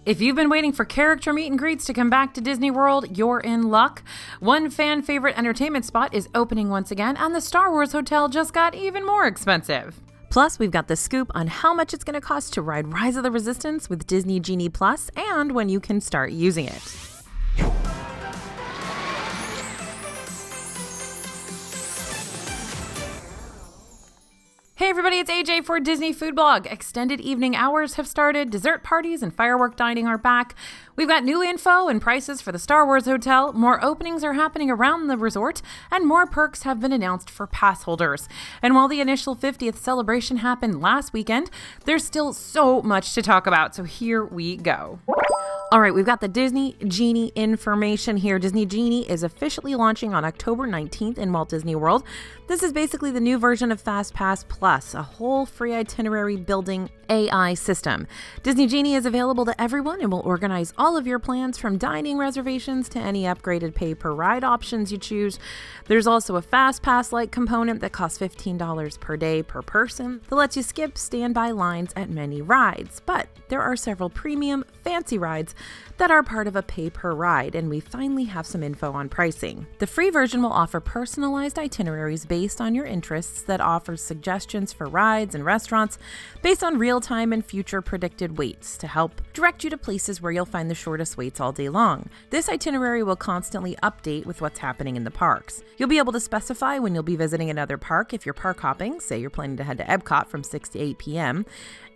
If you've been waiting for character meet and greets to come back to Disney World, you're in luck. One fan favorite entertainment spot is opening once again, and the Star Wars Hotel just got even more expensive. Plus, we've got the scoop on how much it's going to cost to ride Rise of the Resistance with Disney Genie Plus and when you can start using it. Hey everybody, it's AJ for Disney Food Blog. Extended evening hours have started, dessert parties and firework dining are back. We've got new info and prices for the Star Wars Hotel, more openings are happening around the resort, and more perks have been announced for pass holders. And while the initial 50th celebration happened last weekend, there's still so much to talk about, so here we go. All right, we've got the Disney Genie information here. Disney Genie is officially launching on October 19th in Walt Disney World. This is basically the new version of FastPass Plus, a whole free itinerary building AI system. Disney Genie is available to everyone and will organize all of your plans from dining reservations to any upgraded pay-per-ride options you choose. There's also a FastPass-like component that costs $15 per day per person that lets you skip standby lines at many rides. But there are several premium, fancy rides that are part of a pay-per-ride, and we finally have some info on pricing. The free version will offer personalized itineraries based on your interests that offers suggestions for rides and restaurants based on real-time and future predicted waits to help direct you to places where you'll find the shortest waits all day long. This itinerary will constantly update with what's happening in the parks. You'll be able to specify when you'll be visiting another park if you're park hopping, say you're planning to head to Epcot from 6 to 8 p.m.,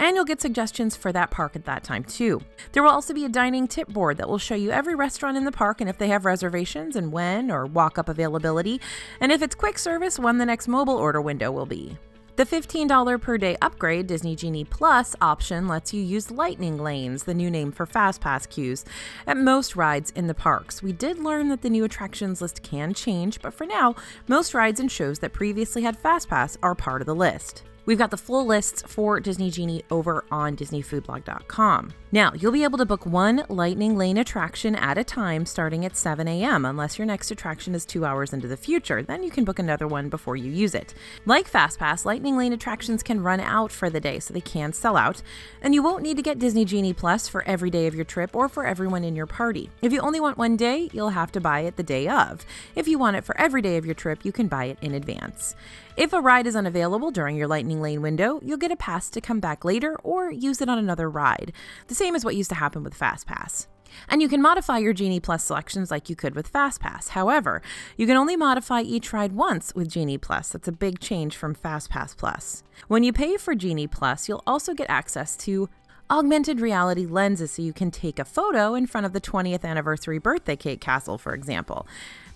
and you'll get suggestions for that park at that time too. There will also be a dining tip board that will show you every restaurant in the park and if they have reservations and when or walk-up availability, and if it's quick service, when the next mobile order window will be. The $15 per day upgrade Disney Genie Plus option lets you use lightning lanes, the new name for FastPass queues, at most rides in the parks. We did learn that the new attractions list can change, but for now, most rides and shows that previously had FastPass are part of the list. We've got the full lists for Disney Genie over on DisneyFoodBlog.com. Now, you'll be able to book one Lightning Lane attraction at a time starting at 7 a.m. unless your next attraction is 2 hours into the future. Then you can book another one before you use it. Like FastPass, Lightning Lane attractions can run out for the day, so they can sell out. And you won't need to get Disney Genie Plus for every day of your trip or for everyone in your party. If you only want one day, you'll have to buy it the day of. If you want it for every day of your trip, you can buy it in advance. If a ride is unavailable during your Lightning Lane window, you'll get a pass to come back later or use it on another ride. The same as what used to happen with FastPass. And you can modify your Genie Plus selections like you could with FastPass. However, you can only modify each ride once with Genie Plus. That's a big change from FastPass Plus. When you pay for Genie Plus, you'll also get access to augmented reality lenses so you can take a photo in front of the 20th anniversary birthday cake castle, for example.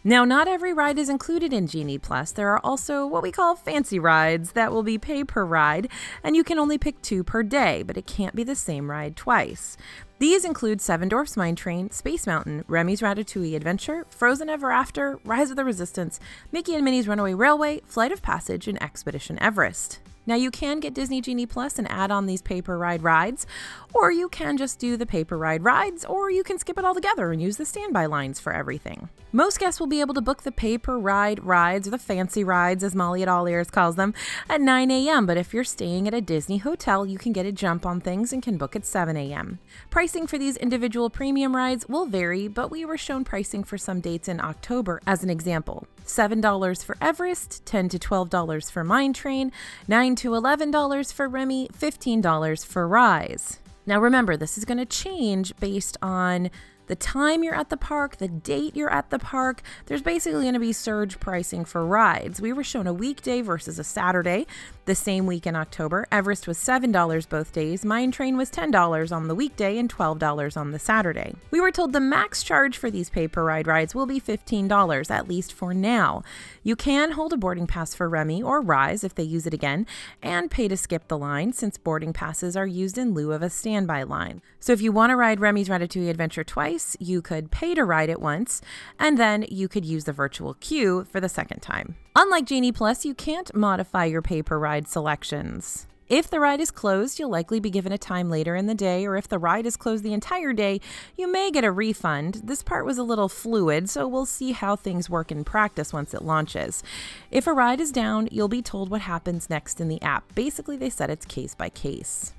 Now, not every ride is included in Genie Plus. There are also what we call fancy rides that will be pay per ride, and you can only pick 2 per day, but it can't be the same ride twice. These include Seven Dwarfs Mine Train, Space Mountain, Remy's Ratatouille Adventure, Frozen Ever After, Rise of the Resistance, Mickey and Minnie's Runaway Railway, Flight of Passage, and Expedition Everest. Now, you can get Disney Genie Plus and add on these pay-per-ride rides, or you can just do the pay-per-ride rides, or you can skip it all together and use the standby lines for everything. Most guests will be able to book the pay-per-ride rides, or the fancy rides, as Molly at All Ears calls them, at 9 a.m., but if you're staying at a Disney hotel, you can get a jump on things and can book at 7 a.m. Pricing for these individual premium rides will vary, but we were shown pricing for some dates in October as an example. $7 for Everest, $10 to $12 for Mine Train, $9 to $11 for Remy, $15 for Rise. Now remember, this is going to change based on the time you're at the park, the date you're at the park. There's basically going to be surge pricing for rides. We were shown a weekday versus a Saturday the same week in October. Everest was $7 both days. Mine Train was $10 on the weekday and $12 on the Saturday. We were told the max charge for these pay-per-ride rides will be $15, at least for now. You can hold a boarding pass for Remy or Rise if they use it again, and pay to skip the line since boarding passes are used in lieu of a standby line. So if you want to ride Remy's Ratatouille Adventure twice, you could pay to ride it once, and then you could use the virtual queue for the second time. Unlike Genie Plus, you can't modify your pay-per-ride selections. If the ride is closed, you'll likely be given a time later in the day, or if the ride is closed the entire day, you may get a refund. This part was a little fluid, so we'll see how things work in practice once it launches. If a ride is down, you'll be told what happens next in the app. Basically, they said it's case by case.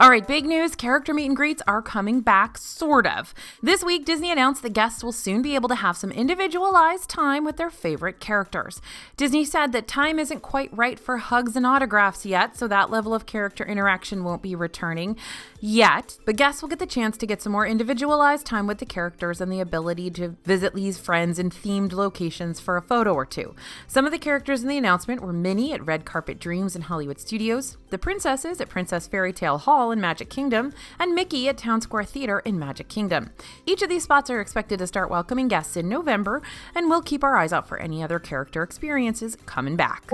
All right, big news. Character meet and greets are coming back, sort of. This week, Disney announced that guests will soon be able to have some individualized time with their favorite characters. Disney said that time isn't quite right for hugs and autographs yet, so that level of character interaction won't be returning yet. But guests will get the chance to get some more individualized time with the characters and the ability to visit these friends in themed locations for a photo or two. Some of the characters in the announcement were Minnie at Red Carpet Dreams in Hollywood Studios, the princesses at Princess Fairy Tale Hall in Magic Kingdom, and Mickey at Town Square Theater in Magic Kingdom. Each of these spots are expected to start welcoming guests in November, and we'll keep our eyes out for any other character experiences coming back.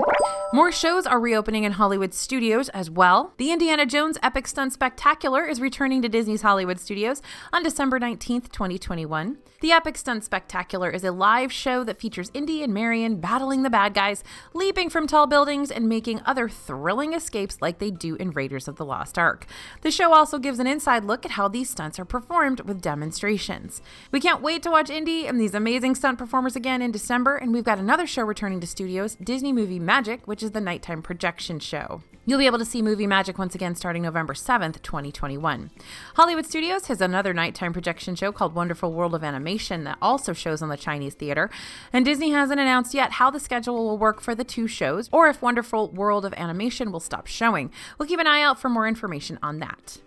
More shows are reopening in Hollywood Studios as well. The Indiana Jones Epic Stunt Spectacular is returning to Disney's Hollywood Studios on December 19th, 2021. The Epic Stunt Spectacular is a live show that features Indy and Marion battling the bad guys, leaping from tall buildings, and making other thrilling escapes like they do in Raiders of the Lost Ark. The show also gives an inside look at how these stunts are performed with demonstrations. We can't wait to watch Indy and these amazing stunt performers again in December, and we've got another show returning to studios, Disney Movie Magic, which is the nighttime projection show. You'll be able to see Movie Magic once again starting November 7th, 2021. Hollywood Studios has another nighttime projection show called Wonderful World of Animation that also shows on the Chinese theater, and Disney hasn't announced yet how the schedule will work for the two shows or if Wonderful World of Animation will stop showing. We'll keep an eye out for more information on that.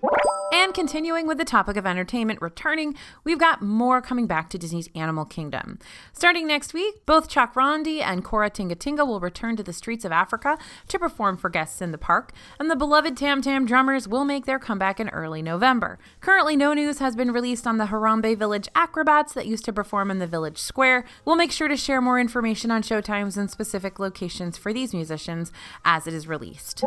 And continuing with the topic of entertainment returning, we've got more coming back to Disney's Animal Kingdom. Starting next week, both Chakrandy and Kora Tinga Tinga will return to the streets of Africa to perform for guests in the park, and the beloved Tam Tam drummers will make their comeback in early November. Currently, no news has been released on the Harambe Village acrobats that used to perform in the village square. We'll make sure to share more information on showtimes and specific locations for these musicians as it is released.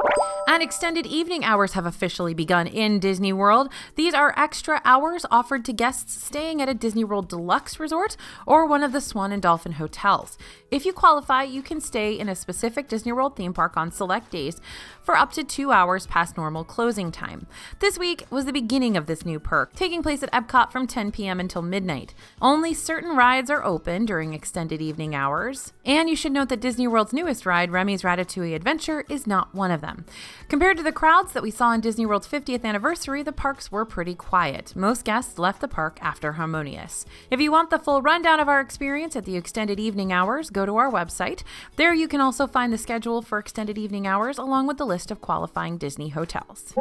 And extended evening hours have officially begun in Disney World. These are extra hours offered to guests staying at a Disney World Deluxe Resort or one of the Swan and Dolphin hotels. If you qualify, you can stay in a specific Disney World theme park on select days for up to 2 hours past normal closing time. This week was the beginning of this new perk, taking place at Epcot from 10 p.m. until midnight. Only certain rides are open during extended evening hours, and you should note that Disney World's newest ride, Remy's Ratatouille Adventure, is not one of them. Compared to the crowds that we saw in Disney World's 50th anniversary, the parks were pretty quiet. Most guests left the park after Harmonious. If you want the full rundown of our experience at the extended evening hours, go to our website. There you can also find the schedule for extended evening hours along with the list of qualifying Disney hotels.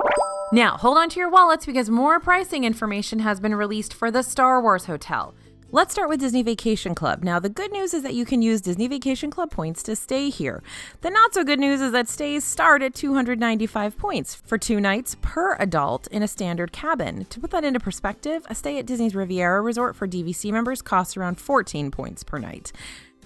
Now, hold on to your wallets because more pricing information has been released for the Star Wars Hotel. Let's start with Disney Vacation Club. Now, the good news is that you can use Disney Vacation Club points to stay here. The not so good news is that stays start at 295 points for 2 nights per adult in a standard cabin. To put that into perspective, a stay at Disney's Riviera Resort for DVC members costs around 14 points per night.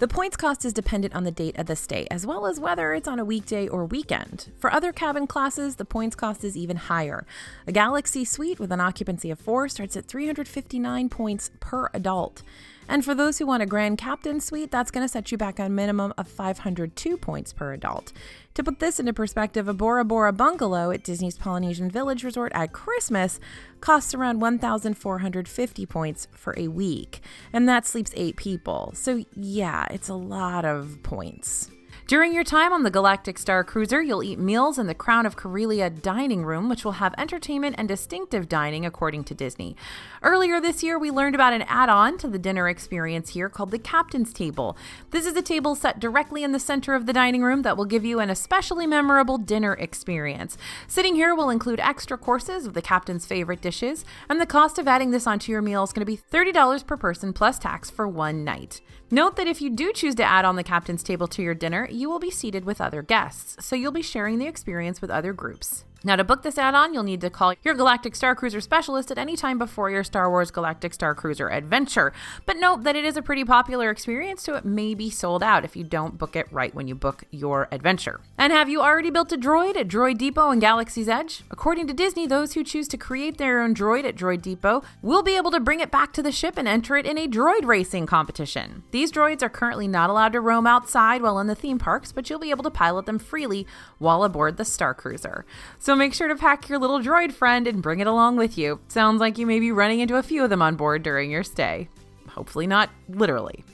The points cost is dependent on the date of the stay, as well as whether it's on a weekday or weekend. For other cabin classes, the points cost is even higher. A Galaxy Suite with an occupancy of 4 starts at 359 points per adult. And for those who want a Grand Captain Suite, that's going to set you back a minimum of 502 points per adult. To put this into perspective, a Bora Bora bungalow at Disney's Polynesian Village Resort at Christmas costs around 1,450 points for a week, and that sleeps 8 people. So yeah, it's a lot of points. During your time on the Galactic Star Cruiser, you'll eat meals in the Crown of Corellia dining room, which will have entertainment and distinctive dining according to Disney. Earlier this year, we learned about an add-on to the dinner experience here called the Captain's Table. This is a table set directly in the center of the dining room that will give you an especially memorable dinner experience. Sitting here will include extra courses of the Captain's favorite dishes, and the cost of adding this onto your meal is going to be $30 per person plus tax for 1 night. Note that if you do choose to add on the Captain's Table to your dinner, you will be seated with other guests, so you'll be sharing the experience with other groups. Now, to book this add-on, you'll need to call your Galactic Star Cruiser specialist at any time before your Star Wars Galactic Star Cruiser adventure. But note that it is a pretty popular experience, so it may be sold out if you don't book it right when you book your adventure. And have you already built a droid at Droid Depot and Galaxy's Edge? According to Disney, those who choose to create their own droid at Droid Depot will be able to bring it back to the ship and enter it in a droid racing competition. These droids are currently not allowed to roam outside while in the theme parks, but you'll be able to pilot them freely while aboard the Star Cruiser. So make sure to pack your little droid friend and bring it along with you. Sounds like you may be running into a few of them on board during your stay. Hopefully not literally.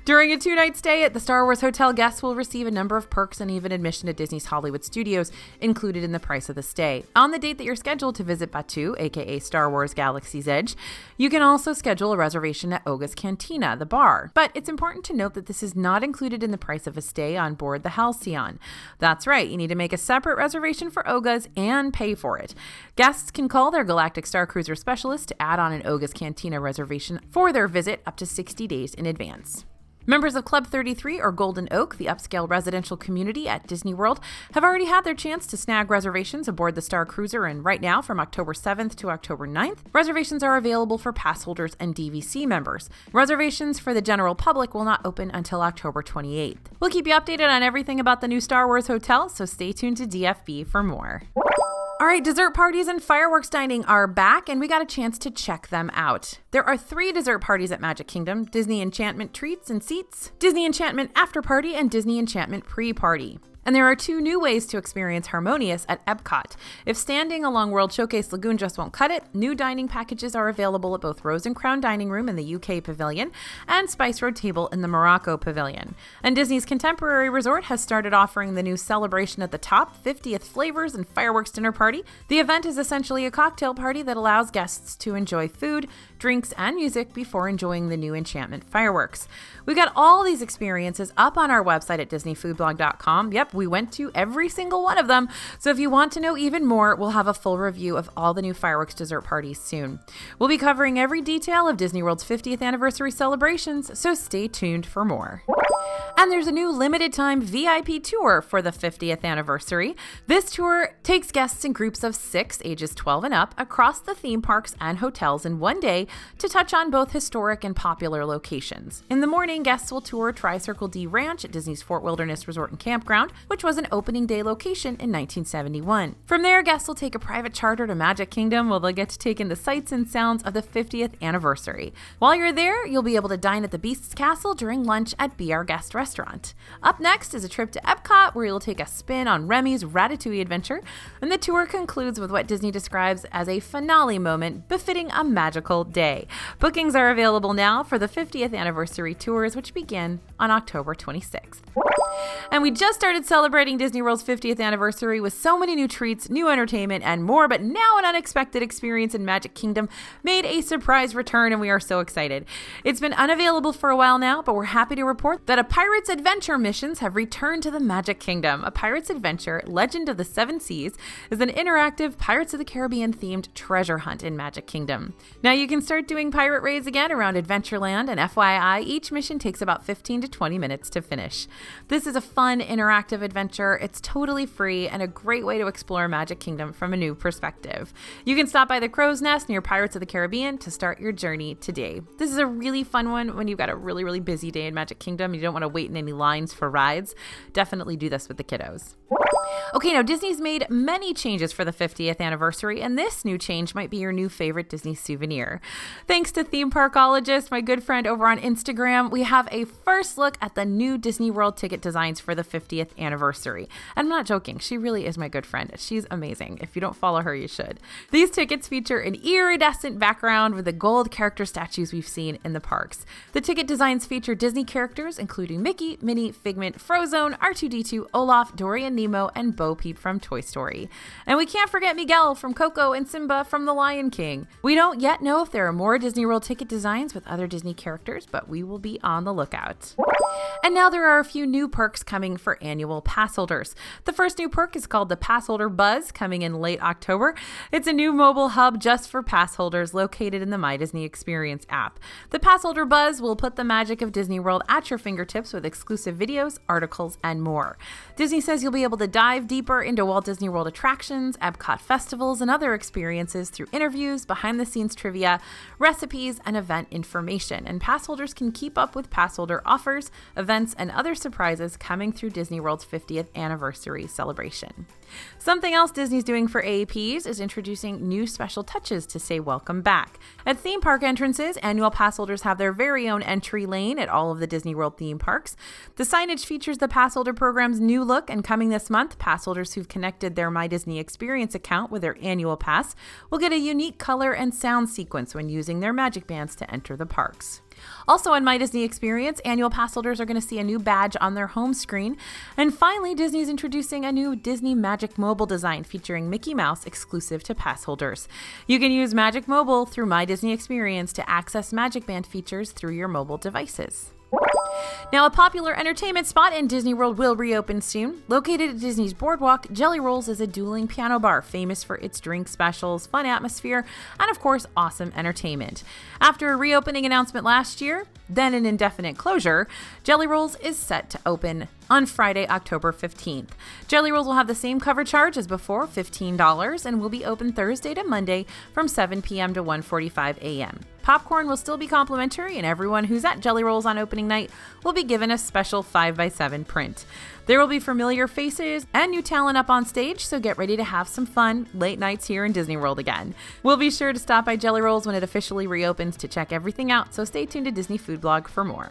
During a 2-night stay at the Star Wars Hotel, guests will receive a number of perks and even admission to Disney's Hollywood Studios included in the price of the stay. On the date that you're scheduled to visit Batuu, aka Star Wars Galaxy's Edge, you can also schedule a reservation at Oga's Cantina, the bar. But it's important to note that this is not included in the price of a stay on board the Halcyon. That's right, you need to make a separate reservation for Oga's and pay for it. Guests can call their Galactic Star Cruiser specialist to add on an Oga's Cantina reservation for their visit up to 60 days in advance. Members of Club 33 or Golden Oak, the upscale residential community at Disney World, have already had their chance to snag reservations aboard the Star Cruiser, and right now, from October 7th to October 9th, reservations are available for pass holders and DVC members. Reservations for the general public will not open until October 28th. We'll keep you updated on everything about the new Star Wars Hotel, so stay tuned to DFB for more. All right, dessert parties and fireworks dining are back, and we got a chance to check them out. There are 3 dessert parties at Magic Kingdom: Disney Enchantment Treats and Seats, Disney Enchantment After Party, and Disney Enchantment Pre-Party. And there are 2 new ways to experience Harmonious at Epcot. If standing along World Showcase Lagoon just won't cut it, new dining packages are available at both Rose and Crown Dining Room in the UK Pavilion and Spice Road Table in the Morocco Pavilion. And Disney's Contemporary Resort has started offering the new Celebration at the Top 50th Flavors and Fireworks Dinner Party. The event is essentially a cocktail party that allows guests to enjoy food, drinks, and music before enjoying the new Enchantment fireworks. We got all these experiences up on our website at DisneyFoodblog.com. Yep, we went to every single one of them. So if you want to know even more, we'll have a full review of all the new fireworks dessert parties soon. We'll be covering every detail of Disney World's 50th anniversary celebrations, so stay tuned for more. And there's a new limited time VIP tour for the 50th anniversary. This tour takes guests in groups of 6, ages 12 and up, across the theme parks and hotels in one day to touch on both historic and popular locations. In the morning, guests will tour Tri-Circle D Ranch at Disney's Fort Wilderness Resort and Campground, which was an opening day location in 1971. From there, guests will take a private charter to Magic Kingdom, where they'll get to take in the sights and sounds of the 50th anniversary. While you're there, you'll be able to dine at the Beast's Castle during lunch at Be Our Guest Restaurant. Up next is a trip to Epcot, where you'll take a spin on Remy's Ratatouille adventure, and the tour concludes with what Disney describes as a finale moment befitting a magical day. Bookings are available now for the 50th anniversary tours, which begin on October 26th. And we just started celebrating Disney World's 50th anniversary with so many new treats, new entertainment, and more, but now an unexpected experience in Magic Kingdom made a surprise return, and we are so excited. It's been unavailable for a while now, but we're happy to report that a Pirate's Adventure missions have returned to the Magic Kingdom. A Pirate's Adventure, Legend of the Seven Seas, is an interactive Pirates of the Caribbean themed treasure hunt in Magic Kingdom. Now you can start doing pirate raids again around Adventureland, and FYI, each mission takes about 15 to 20 minutes to finish. This is a fun, interactive adventure. It's totally free and a great way to explore Magic Kingdom from a new perspective. You can stop by the Crow's Nest near Pirates of the Caribbean to start your journey today. This is a really fun one when you've got a really, really busy day in Magic Kingdom. You don't want to wait in any lines for rides. Definitely do this with the kiddos. Okay, now Disney's made many changes for the 50th anniversary, and this new change might be your new favorite Disney souvenir. Thanks to Theme Parkologist, my good friend over on Instagram, we have a first look at the new Disney World ticket designs for the 50th anniversary. And I'm not joking, she really is my good friend. She's amazing. If you don't follow her, you should. These tickets feature an iridescent background with the gold character statues we've seen in the parks. The ticket designs feature Disney characters, including Mickey, Minnie, Figment, Frozone, R2-D2, Olaf, Dory and Nemo, and Bo Peep from Toy Story. And we can't forget Miguel from Coco and Simba from The Lion King. We don't yet know if there are more Disney World ticket designs with other Disney characters, but we will be on the lookout. And now there are a few new perks coming for annual pass holders. The first new perk is called the Passholder Buzz, coming in late October. It's a new mobile hub just for pass holders located in the My Disney Experience app. The Passholder Buzz will put the magic of Disney World at your fingertips with exclusive videos, articles, and more. Disney says you'll be able to dive deeper into Walt Disney World attractions, Epcot festivals, and other experiences through interviews, behind-the-scenes trivia, recipes, and event information. And pass holders can keep up with pass holder offers, events, and other surprises coming through Disney World's 50th anniversary celebration. Something else Disney's doing for AAPs is introducing new special touches to say welcome back. At theme park entrances, annual pass holders have their very own entry lane at all of the Disney World theme parks. The signage features the pass holder program's new look, and coming this month, pass pass holders who've connected their My Disney Experience account with their annual pass will get a unique color and sound sequence when using their MagicBands to enter the parks. Also on My Disney Experience, annual pass holders are going to see a new badge on their home screen. And finally, Disney's introducing a new Disney Magic Mobile design featuring Mickey Mouse exclusive to pass holders. You can use Magic Mobile through My Disney Experience to access MagicBand features through your mobile devices. Now, a popular entertainment spot in Disney World will reopen soon. Located at Disney's Boardwalk, Jelly Rolls is a dueling piano bar famous for its drink specials, fun atmosphere, and of course, awesome entertainment. After a reopening announcement last year, then an indefinite closure, Jelly Rolls is set to open on Friday, October 15th. Jelly Rolls will have the same cover charge as before, $15, and will be open Thursday to Monday from 7 p.m. to 1:45 a.m. Popcorn will still be complimentary, and everyone who's at Jelly Rolls on opening night will be given a special 5x7 print. There will be familiar faces and new talent up on stage, so get ready to have some fun late nights here in Disney World again. We'll be sure to stop by Jelly Rolls when it officially reopens to check everything out, so stay tuned to Disney Food Blog for more.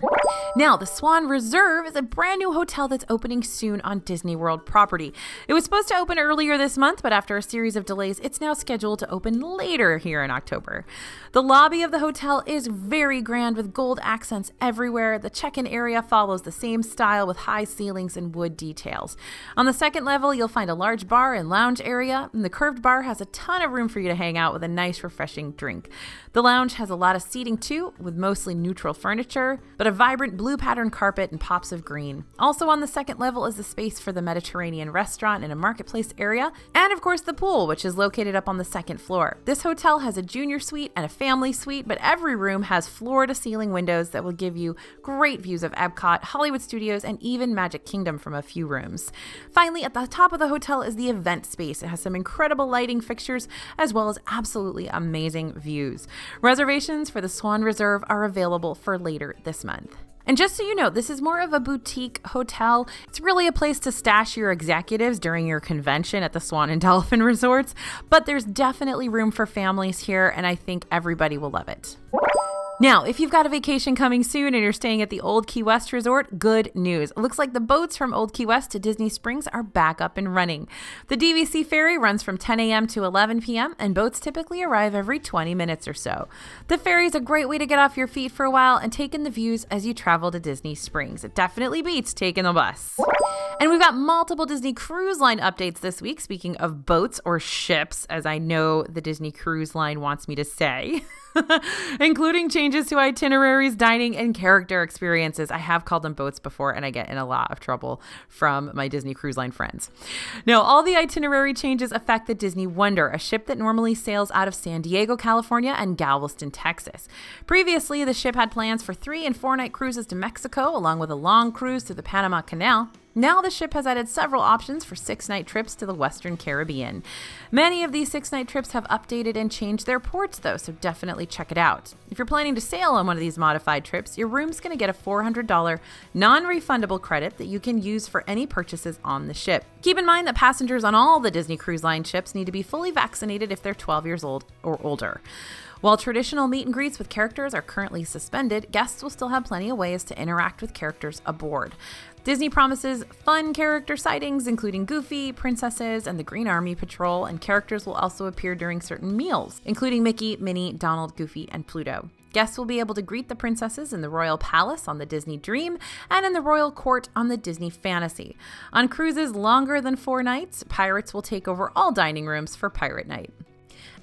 Now, the Swan Reserve is a brand new hotel that's opening soon on Disney World property. It was supposed to open earlier this month, but after a series of delays, it's now scheduled to open later here in October. The lobby of the hotel is very grand with gold accents everywhere. The check-in area follows the same style with high ceilings and wood details. On the second level, you'll find a large bar and lounge area, and the curved bar has a ton of room for you to hang out with a nice, refreshing drink. The lounge has a lot of seating too, with mostly neutral furniture, but a vibrant blue pattern carpet and pops of green. Also on the second level is the space for the Mediterranean restaurant and a marketplace area, and of course the pool, which is located up on the second floor. This hotel has a junior suite and a family suite, but every room has floor-to-ceiling windows that will give you great views of Epcot, Hollywood Studios, and even Magic Kingdom from a few rooms. Finally, at the top of the hotel is the event space. It has some incredible lighting fixtures as well as absolutely amazing views. Reservations for the Swan Reserve are available for later this month. And just so you know, this is more of a boutique hotel. It's really a place to stash your executives during your convention at the Swan and Dolphin resorts, but there's definitely room for families here, and I think everybody will love it. Now, if you've got a vacation coming soon and you're staying at the Old Key West Resort, good news. It looks like the boats from Old Key West to Disney Springs are back up and running. The DVC ferry runs from 10 a.m. to 11 p.m., and boats typically arrive every 20 minutes or so. The ferry is a great way to get off your feet for a while and take in the views as you travel to Disney Springs. It definitely beats taking the bus. And we've got multiple Disney Cruise Line updates this week, speaking of boats or ships, as I know the Disney Cruise Line wants me to say. Including changes to itineraries, dining, and character experiences. I have called them boats before, and I get in a lot of trouble from my Disney Cruise Line friends. Now, all the itinerary changes affect the Disney Wonder, a ship that normally sails out of San Diego, California, and Galveston, Texas. Previously, the ship had plans for 3- and 4-night cruises to Mexico, along with a long cruise through the Panama Canal. Now the ship has added several options for 6-night trips to the Western Caribbean. Many of these 6-night trips have updated and changed their ports, though, so definitely check it out. If you're planning to sail on one of these modified trips, your room's going to get a $400 non-refundable credit that you can use for any purchases on the ship. Keep in mind that passengers on all the Disney Cruise Line ships need to be fully vaccinated if they're 12 years old or older. While traditional meet and greets with characters are currently suspended, guests will still have plenty of ways to interact with characters aboard. Disney promises fun character sightings, including Goofy, princesses, and the Green Army Patrol, and characters will also appear during certain meals, including Mickey, Minnie, Donald, Goofy, and Pluto. Guests will be able to greet the princesses in the Royal Palace on the Disney Dream and in the Royal Court on the Disney Fantasy. On cruises longer than 4 nights, pirates will take over all dining rooms for Pirate Night.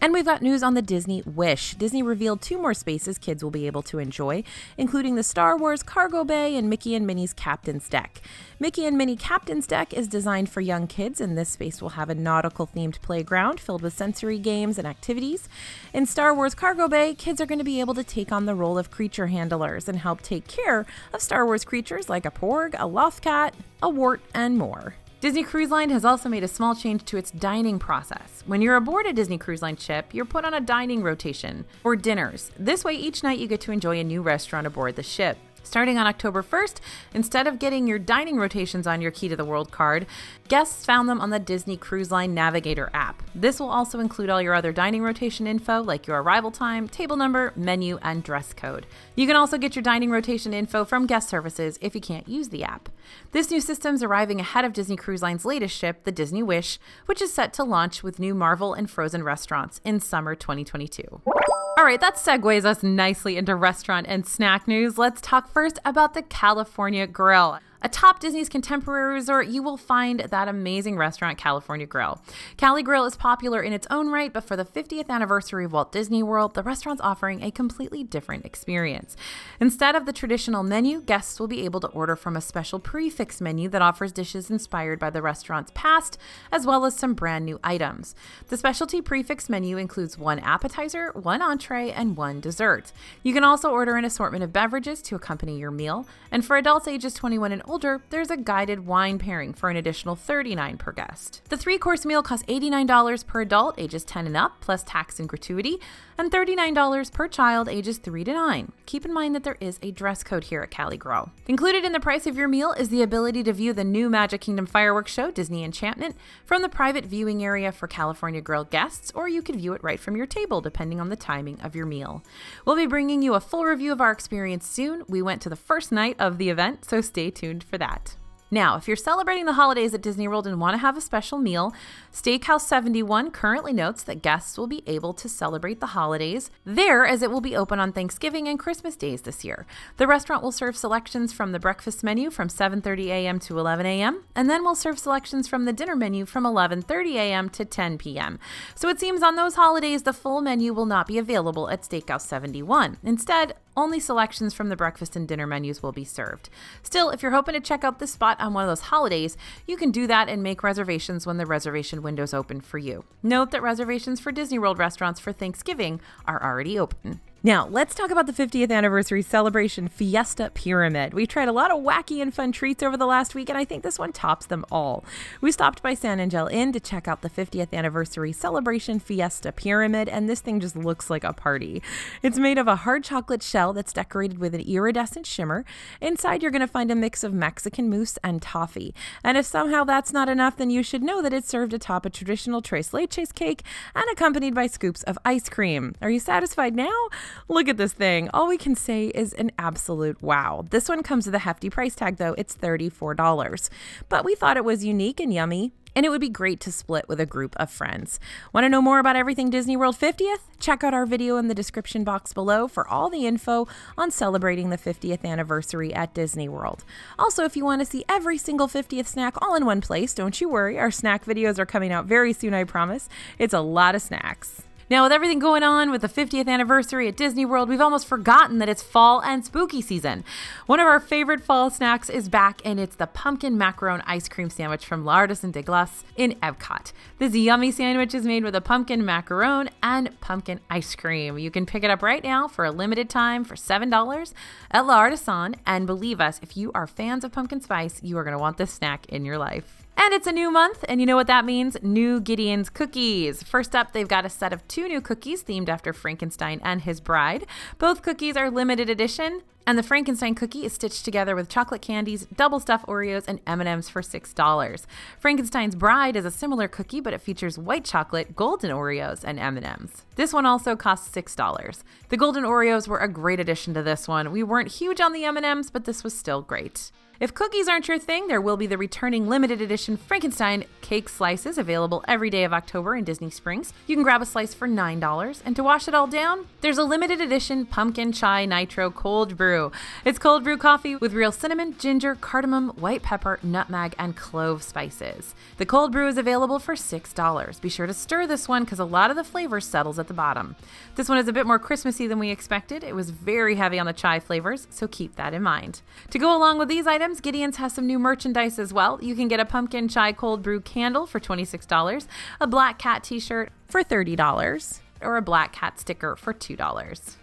And we've got news on the Disney Wish. Disney revealed 2 more spaces kids will be able to enjoy, including the Star Wars Cargo Bay and Mickey and Minnie's Captain's Deck. Mickey and Minnie Captain's Deck is designed for young kids, and this space will have a nautical-themed playground filled with sensory games and activities. In Star Wars Cargo Bay, kids are going to be able to take on the role of creature handlers and help take care of Star Wars creatures like a porg, a lothcat, a wart, and more. Disney Cruise Line has also made a small change to its dining process. When you're aboard a Disney Cruise Line ship, you're put on a dining rotation for dinners. This way, each night you get to enjoy a new restaurant aboard the ship. Starting on October 1st, instead of getting your dining rotations on your Key to the World card, guests found them on the Disney Cruise Line Navigator app. This will also include all your other dining rotation info like your arrival time, table number, menu, and dress code. You can also get your dining rotation info from guest services if you can't use the app. This new system's arriving ahead of Disney Cruise Line's latest ship, the Disney Wish, which is set to launch with new Marvel and Frozen restaurants in summer 2022. All right, that segues us nicely into restaurant and snack news. Let's talk first about the California Grill. Atop Disney's contemporary resort, you will find that amazing restaurant, California Grill. Cali Grill is popular in its own right, but for the 50th anniversary of Walt Disney World, the restaurant's offering a completely different experience. Instead of the traditional menu, guests will be able to order from a special prefix menu that offers dishes inspired by the restaurant's past, as well as some brand new items. The specialty prefix menu includes one appetizer, one entree, and one dessert. You can also order an assortment of beverages to accompany your meal, and for adults ages 21 and older, there's a guided wine pairing for an additional $39 per guest. The 3-course meal costs $89 per adult ages 10 and up, plus tax and gratuity, and $39 per child ages 3 to 9. Keep in mind that there is a dress code here at Cali Grill. Included in the price of your meal is the ability to view the new Magic Kingdom fireworks show, Disney Enchantment, from the private viewing area for California Grill guests, or you could view it right from your table, depending on the timing of your meal. We'll be bringing you a full review of our experience soon. We went to the first night of the event, so stay tuned for that. Now, if you're celebrating the holidays at Disney World and want to have a special meal, Steakhouse 71 currently notes that guests will be able to celebrate the holidays there, as it will be open on Thanksgiving and Christmas days this year. The restaurant will serve selections from the breakfast menu from 7:30 a.m. to 11 a.m., and then we'll serve selections from the dinner menu from 11:30 a.m. to 10 p.m. So it seems on those holidays, the full menu will not be available at Steakhouse 71. Instead, only selections from the breakfast and dinner menus will be served. Still, if you're hoping to check out this spot on one of those holidays, you can do that and make reservations when the reservation window's open for you. Note that reservations for Disney World restaurants for Thanksgiving are already open. Now, let's talk about the 50th anniversary celebration Fiesta Pyramid. We tried a lot of wacky and fun treats over the last week, and I think this one tops them all. We stopped by San Angel Inn to check out the 50th anniversary celebration Fiesta Pyramid, and this thing just looks like a party. It's made of a hard chocolate shell that's decorated with an iridescent shimmer. Inside, you're going to find a mix of Mexican mousse and toffee. And if somehow that's not enough, then you should know that it's served atop a traditional tres leches cake and accompanied by scoops of ice cream. Are you satisfied now? Look at this thing. All we can say is an absolute wow. This one comes with a hefty price tag, though. It's $34. But we thought it was unique and yummy, and it would be great to split with a group of friends. Want to know more about everything Disney World 50th? Check out our video in the description box below for all the info on celebrating the 50th anniversary at Disney World. Also, if you want to see every single 50th snack all in one place, don't you worry. Our snack videos are coming out very soon, I promise. It's a lot of snacks. Now, with everything going on with the 50th anniversary at Disney World, we've almost forgotten that it's fall and spooky season. One of our favorite fall snacks is back, and it's the pumpkin macaron ice cream sandwich from L'Artisan de Glace in Epcot. This yummy sandwich is made with a pumpkin macaron and pumpkin ice cream. You can pick it up right now for a limited time for $7 at L'Artisan, and believe us, if you are fans of pumpkin spice, you are going to want this snack in your life. And it's a new month, and you know what that means? New Gideon's cookies. First up, they've got a set of 2 new cookies themed after Frankenstein and his bride. Both cookies are limited edition, and the Frankenstein cookie is stitched together with chocolate candies, double stuffed Oreos, and M&Ms for $6. Frankenstein's bride is a similar cookie, but it features white chocolate, golden Oreos, and M&Ms. This one also costs $6. The golden Oreos were a great addition to this one. We weren't huge on the M&Ms, but this was still great. If cookies aren't your thing, there will be the returning limited edition Frankenstein cake slices available every day of October in Disney Springs. You can grab a slice for $9. And to wash it all down, there's a limited edition pumpkin chai nitro cold brew. It's cold brew coffee with real cinnamon, ginger, cardamom, white pepper, nutmeg, and clove spices. The cold brew is available for $6. Be sure to stir this one because a lot of the flavor settles at the bottom. This one is a bit more Christmassy than we expected. It was very heavy on the chai flavors, so keep that in mind. To go along with these items, Gideon's has some new merchandise as well. You can get a pumpkin chai cold brew candle for $26, a black cat t-shirt for $30, or a black cat sticker for $2.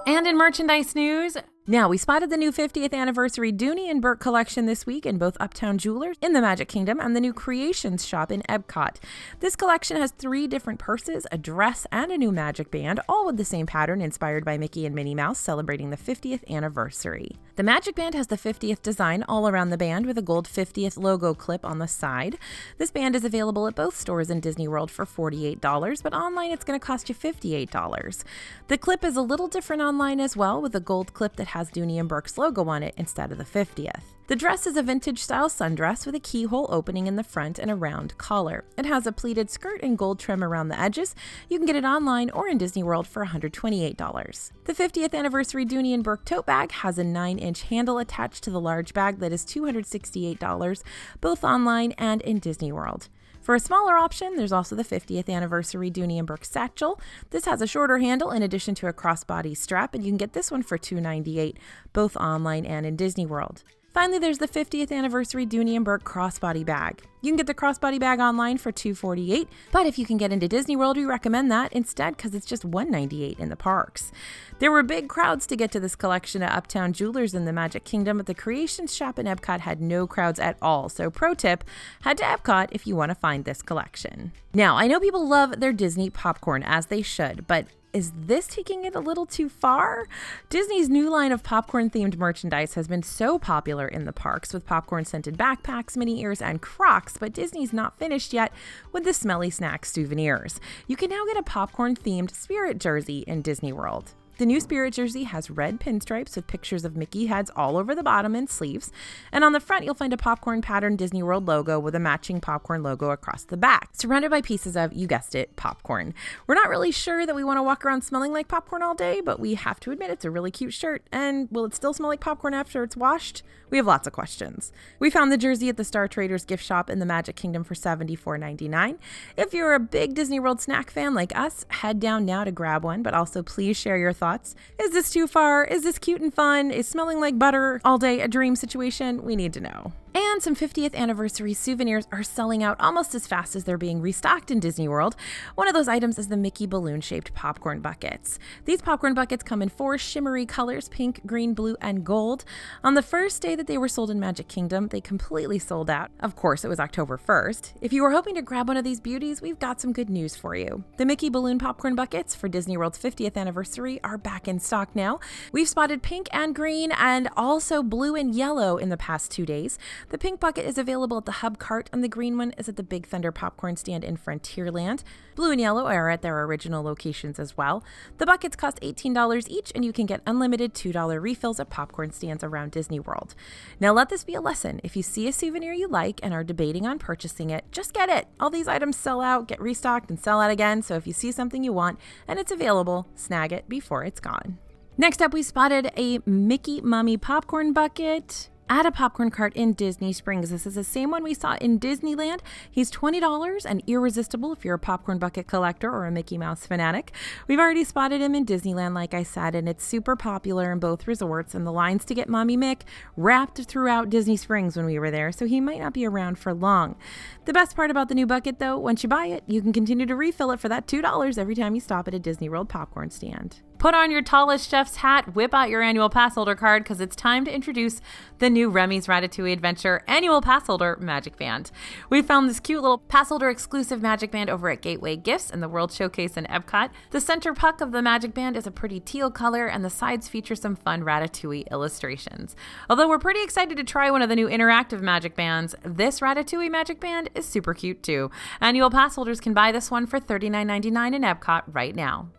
And in merchandise news, Now, we spotted the new 50th anniversary Dooney and Bourke collection this week in both Uptown Jewelers in the Magic Kingdom and the new Creations shop in Epcot. This collection has 3 different purses, a dress, and a new MagicBand, all with the same pattern inspired by Mickey and Minnie Mouse celebrating the 50th anniversary. The MagicBand has the 50th design all around the band with a gold 50th logo clip on the side. This band is available at both stores in Disney World for $48, but online it's going to cost you $58. The clip is a little different online as well, with a gold clip that has Dooney and Bourke's logo on it instead of the 50th. The dress is a vintage style sundress with a keyhole opening in the front and a round collar. It has a pleated skirt and gold trim around the edges. You can get it online or in Disney World for $128. The 50th anniversary Dooney and Bourke tote bag has a 9-inch handle attached to the large bag that is $268, both online and in Disney World. For a smaller option, there's also the 50th anniversary Dooney and Bourke satchel. This has a shorter handle in addition to a crossbody strap, and you can get this one for $298, both online and in Disney World. Finally, there's the 50th anniversary Dooney and Bourke crossbody bag. You can get the crossbody bag online for $248, but if you can get into Disney World, we recommend that instead because it's just $198 in the parks. There were big crowds to get to this collection at Uptown Jewelers in the Magic Kingdom, but the Creations shop in Epcot had no crowds at all. So pro tip, head to Epcot if you want to find this collection. Now, I know people love their Disney popcorn, as they should, but is this taking it a little too far? Disney's new line of popcorn-themed merchandise has been so popular in the parks with popcorn-scented backpacks, Minnie Ears, and Crocs, but Disney's not finished yet with the smelly snack souvenirs. You can now get a popcorn-themed Spirit jersey in Disney World. The new Spirit jersey has red pinstripes with pictures of Mickey heads all over the bottom and sleeves, and on the front you'll find a popcorn patterned Disney World logo with a matching popcorn logo across the back, surrounded by pieces of, you guessed it, popcorn. We're not really sure that we want to walk around smelling like popcorn all day, but we have to admit it's a really cute shirt, and will it still smell like popcorn after it's washed? We have lots of questions. We found the jersey at the Star Traders gift shop in the Magic Kingdom for $74.99. If you're a big Disney World snack fan like us, head down now to grab one, but also please share your thoughts. Is this too far? Is this cute and fun? Is smelling like butter all day a dream situation? We need to know. And some 50th anniversary souvenirs are selling out almost as fast as they're being restocked in Disney World. One of those items is the Mickey balloon-shaped popcorn buckets. These popcorn buckets come in 4 shimmery colors, pink, green, blue, and gold. On the first day that they were sold in Magic Kingdom, they completely sold out. Of course, it was October 1st. If you were hoping to grab one of these beauties, we've got some good news for you. The Mickey balloon popcorn buckets for Disney World's 50th anniversary are back in stock now. We've spotted pink and green and also blue and yellow in the past 2 days. The pink bucket is available at the Hub Cart, and the green one is at the Big Thunder popcorn stand in Frontierland. Blue and yellow are at their original locations as well. The buckets cost $18 each, and you can get unlimited $2 refills at popcorn stands around Disney World. Now let this be a lesson. If you see a souvenir you like and are debating on purchasing it, just get it. All these items sell out, get restocked, and sell out again, so if you see something you want and it's available, snag it before it's gone. Next up, we spotted a Mickey Mummy popcorn bucket at a popcorn cart in Disney Springs. This is the same one we saw in Disneyland. He's $20 and irresistible if you're a popcorn bucket collector or a Mickey Mouse fanatic. We've already spotted him in Disneyland, like I said, and it's super popular in both resorts, and the lines to get Mommy Mick wrapped throughout Disney Springs when we were there, so he might not be around for long. The best part about the new bucket, though, once you buy it, you can continue to refill it for that $2 every time you stop at a Disney World popcorn stand. Put on your tallest chef's hat, whip out your annual passholder card, because it's time to introduce the new Remy's Ratatouille Adventure annual passholder MagicBand. We found this cute little passholder exclusive MagicBand over at Gateway Gifts in the World Showcase in Epcot. The center puck of the MagicBand is a pretty teal color, and the sides feature some fun Ratatouille illustrations. Although we're pretty excited to try one of the new interactive MagicBands, this Ratatouille MagicBand is super cute too. Annual passholders can buy this one for $39.99 in Epcot right now.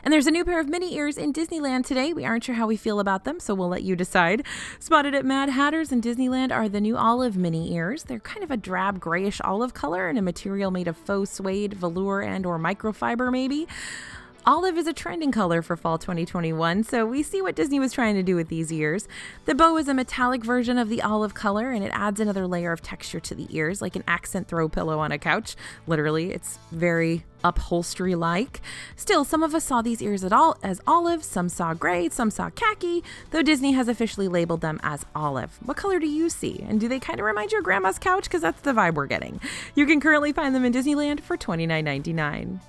And there's a new pair of Minnie Ears in Disneyland today. We aren't sure how we feel about them, so we'll let you decide. Spotted at Mad Hatter's in Disneyland are the new olive Minnie Ears. They're kind of a drab grayish olive color and a material made of faux suede, velour, and or microfiber maybe. Olive is a trending color for fall 2021, so we see what Disney was trying to do with these ears. The bow is a metallic version of the olive color, and it adds another layer of texture to the ears, like an accent throw pillow on a couch. Literally, it's very upholstery-like. Still, some of us saw these ears as olive, some saw gray, some saw khaki, though Disney has officially labeled them as olive. What color do you see? And do they kind of remind you of grandma's couch? Because that's the vibe we're getting. You can currently find them in Disneyland for $29.99.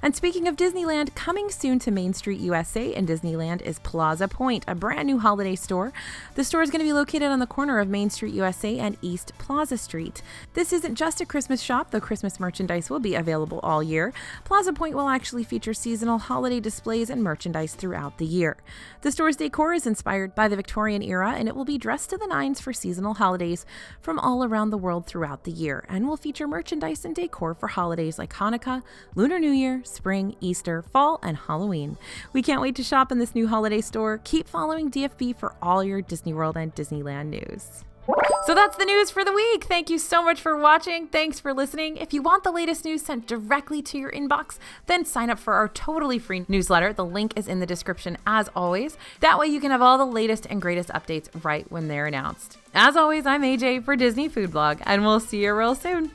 And speaking of Disneyland, coming soon to Main Street USA in Disneyland is Plaza Point, a brand new holiday store. The store is going to be located on the corner of Main Street USA and East Plaza Street. This isn't just a Christmas shop, though Christmas merchandise will be available all year. Plaza Point will actually feature seasonal holiday displays and merchandise throughout the year. The store's decor is inspired by the Victorian era, and it will be dressed to the nines for seasonal holidays from all around the world throughout the year, and will feature merchandise and decor for holidays like Hanukkah, Lunar New Year, spring, Easter, fall, and Halloween. We can't wait to shop in this new holiday store. Keep following DFB for all your Disney World and Disneyland news. So that's the news for the week. Thank you so much for watching. Thanks for listening. If you want the latest news sent directly to your inbox, then sign up for our totally free newsletter. The link is in the description as always. That way you can have all the latest and greatest updates right when they're announced. As always, I'm AJ for Disney Food Blog, and we'll see you real soon.